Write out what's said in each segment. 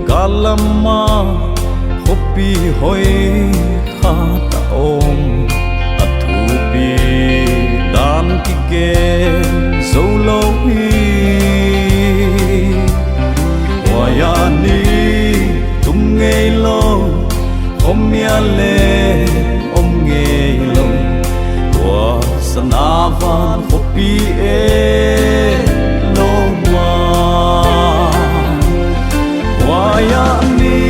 Kalama hopi hoi khata om athupi dan kike zolo hi wayani tum ngei lo om ya le om ngei lo wa sanavan hopi e lo ma wayani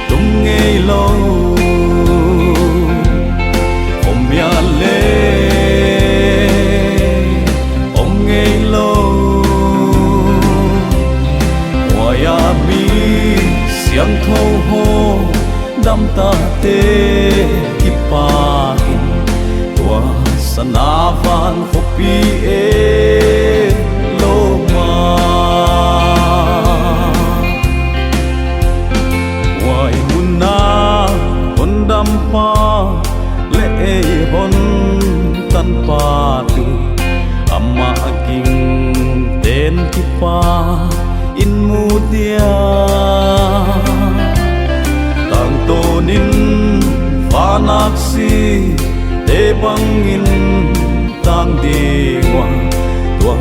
tum ngei lo om ya le om ngei lo wayami siang tho ho dam ta te kipahin tua sanavan hopi e lo ma pa le hon tan pa tu amma king ten ki pa in mu dia tang tonin fanak si te bangin tang diwa tua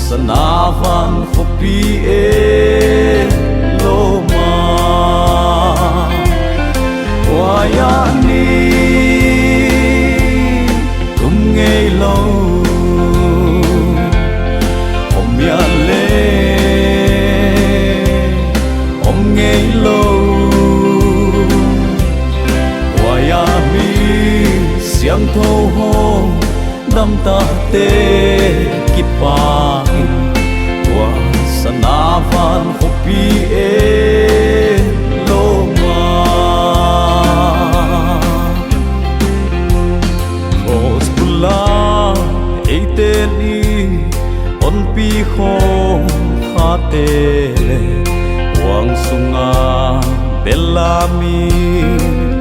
sanavan hopi e lo ma wayani tum ngei lo om ya le om ngei lo wayami siang tho ho dam ta te kipahin tua sanavan hopi e lo ma eiteni on pi kho khate le wang sunga belami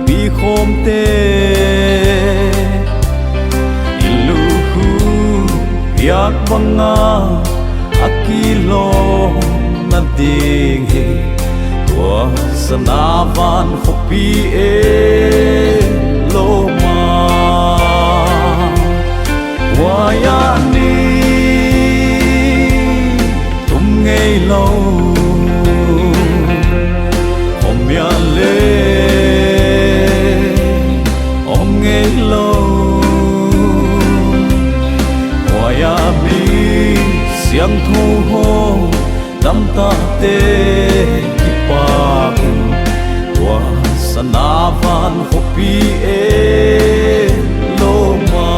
pi khom te ilu hu yak banga akilo na ding he tua sanavan hopi e lo ma wayani tum ngei lo om ya le om ngei lo wayami siang thu ho dam ta te kipahin tua sanavan hopi e lo ma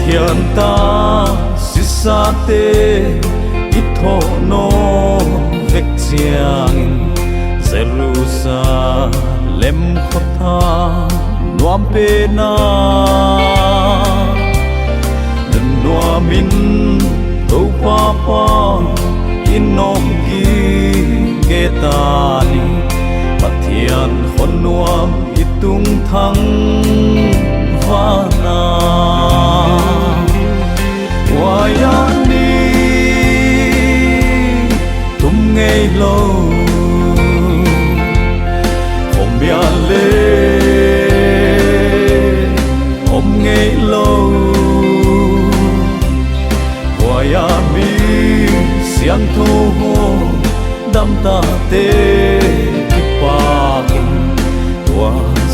thian ta sisa te itho no vek chiang Jerusalem khotha nuam pe na den nuamin to pa pa inom gi getani pathian khon nuam itung thang vana wayani tum ngei lo om ya le om ngei lo wayami siang tho ho dam ta te kipahin tua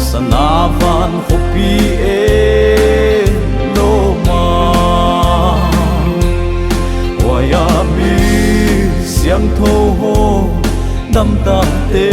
sanavan hopi e lo ma wayami siang tho ho dam ta te